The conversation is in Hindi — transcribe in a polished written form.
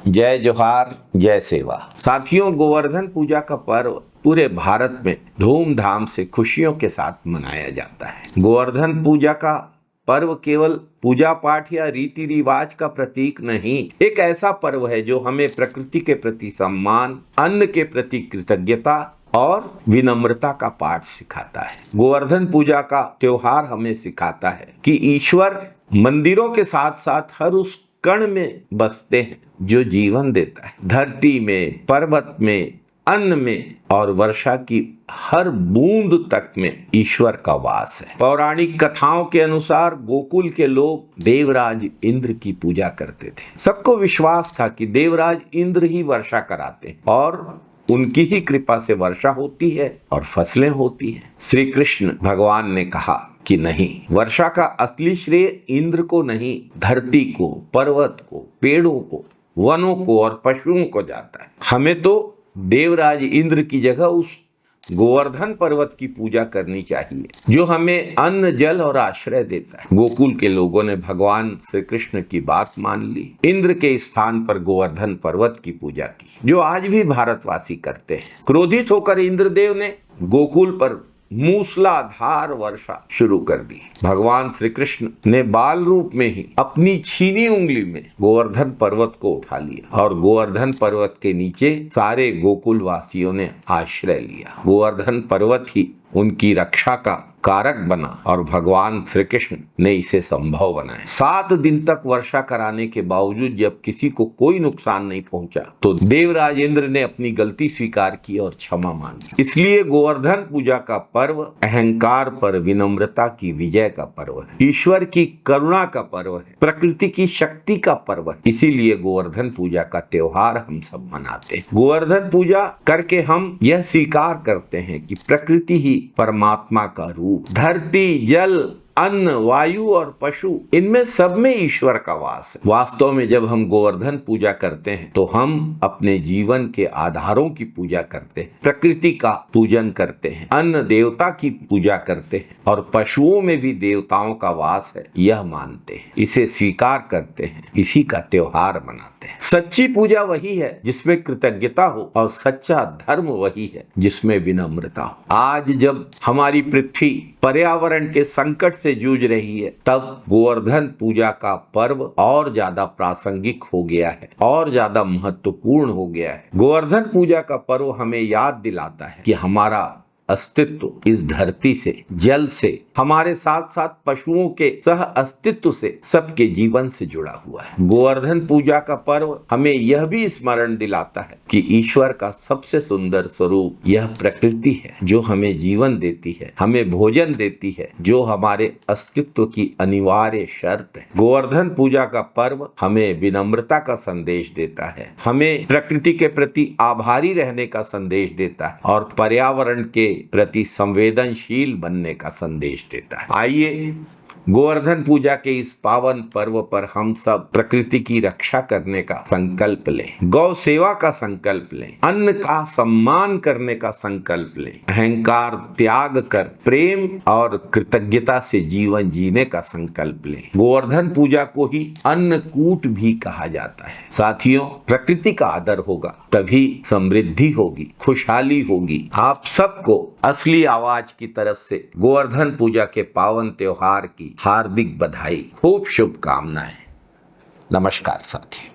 जय जोहार, जय सेवा। साथियों, गोवर्धन पूजा का पर्व पूरे भारत में धूमधाम से खुशियों के साथ मनाया जाता है। गोवर्धन पूजा का पर्व केवल पूजा पाठ या रीति रिवाज का प्रतीक नहीं, एक ऐसा पर्व है जो हमें प्रकृति के प्रति सम्मान, अन्न के प्रति कृतज्ञता और विनम्रता का पाठ सिखाता है। गोवर्धन पूजा का त्योहार हमें सिखाता है कि ईश्वर मंदिरों के साथ साथ हर उस कण में बसते हैं जो जीवन देता है। धरती में, पर्वत में, अन्न में और वर्षा की हर बूंद तक में ईश्वर का वास है। पौराणिक कथाओं के अनुसार गोकुल के लोग देवराज इंद्र की पूजा करते थे। सबको विश्वास था कि देवराज इंद्र ही वर्षा कराते हैं और उनकी ही कृपा से वर्षा होती है और फसलें होती हैं। श्री कृष्ण भगवान ने कहा कि नहीं, वर्षा का असली श्रेय इंद्र को नहीं, धरती को, पर्वत को, पेड़ों को, वनों को और पशुओं को जाता है। हमें तो देवराज इंद्र की जगह उस गोवर्धन पर्वत की पूजा करनी चाहिए जो हमें अन्न, जल और आश्रय देता है। गोकुल के लोगों ने भगवान श्री कृष्ण की बात मान ली। इंद्र के स्थान पर गोवर्धन पर्वत की पूजा की, जो आज भी भारतवासी करते हैं। क्रोधित होकर इंद्रदेव ने गोकुल पर मूसलाधार वर्षा शुरू कर दी। भगवान श्री कृष्ण ने बाल रूप में ही अपनी छीनी उंगली में गोवर्धन पर्वत को उठा लिया और गोवर्धन पर्वत के नीचे सारे गोकुल वासियों ने आश्रय लिया। गोवर्धन पर्वत ही उनकी रक्षा का कारक बना और भगवान श्री कृष्ण ने इसे संभव बनाया। 7 दिन तक वर्षा कराने के बावजूद जब किसी को कोई नुकसान नहीं पहुंचा तो देवराज इंद्र ने अपनी गलती स्वीकार की और क्षमा मांगी। इसलिए गोवर्धन पूजा का पर्व अहंकार पर विनम्रता की विजय का पर्व है, ईश्वर की करुणा का पर्व है, प्रकृति की शक्ति का पर्व है। इसीलिए गोवर्धन पूजा का त्योहार हम सब मनाते हैं। गोवर्धन पूजा करके हम यह स्वीकार करते हैं कि प्रकृति ही परमात्मा का रूप, धरती, जल, अन्न, वायु और पशु, इनमें सब में ईश्वर का वास है। वास्तव में जब हम गोवर्धन पूजा करते हैं तो हम अपने जीवन के आधारों की पूजा करते हैं, प्रकृति का पूजन करते हैं, अन्न देवता की पूजा करते हैं और पशुओं में भी देवताओं का वास है यह मानते हैं, इसे स्वीकार करते हैं, इसी का त्योहार मनाते हैं। सच्ची पूजा वही है जिसमें कृतज्ञता हो और सच्चा धर्म वही है जिसमें विनम्रता हो। आज जब हमारी पृथ्वी पर्यावरण के संकट से जूझ रही है तब गोवर्धन पूजा का पर्व और ज्यादा प्रासंगिक हो गया है और ज्यादा महत्वपूर्ण हो गया है। गोवर्धन पूजा का पर्व हमें याद दिलाता है कि हमारा अस्तित्व इस धरती से, जल से, हमारे साथ साथ पशुओं के सह अस्तित्व से, सबके जीवन से जुड़ा हुआ है। गोवर्धन पूजा का पर्व हमें यह भी स्मरण दिलाता है कि ईश्वर का सबसे सुंदर स्वरूप यह प्रकृति है जो हमें जीवन देती है, हमें भोजन देती है, जो हमारे अस्तित्व की अनिवार्य शर्त है। गोवर्धन पूजा का पर्व हमें विनम्रता का संदेश देता है, हमें प्रकृति के प्रति आभारी रहने का संदेश देता है और पर्यावरण के प्रति संवेदनशील बनने का संदेश देता है। आइए गोवर्धन पूजा के इस पावन पर्व पर हम सब प्रकृति की रक्षा करने का संकल्प लें, गौ सेवा का संकल्प लें, अन्न का सम्मान करने का संकल्प लें, अहंकार त्याग कर प्रेम और कृतज्ञता से जीवन जीने का संकल्प लें। गोवर्धन पूजा को ही अन्नकूट भी कहा जाता है। साथियों, प्रकृति का आदर होगा तभी समृद्धि होगी, खुशहाली होगी। आप सबको असली आवाज की तरफ से गोवर्धन पूजा के पावन त्योहार की हार्दिक बधाई, खूब शुभकामनाएं। नमस्कार साथी।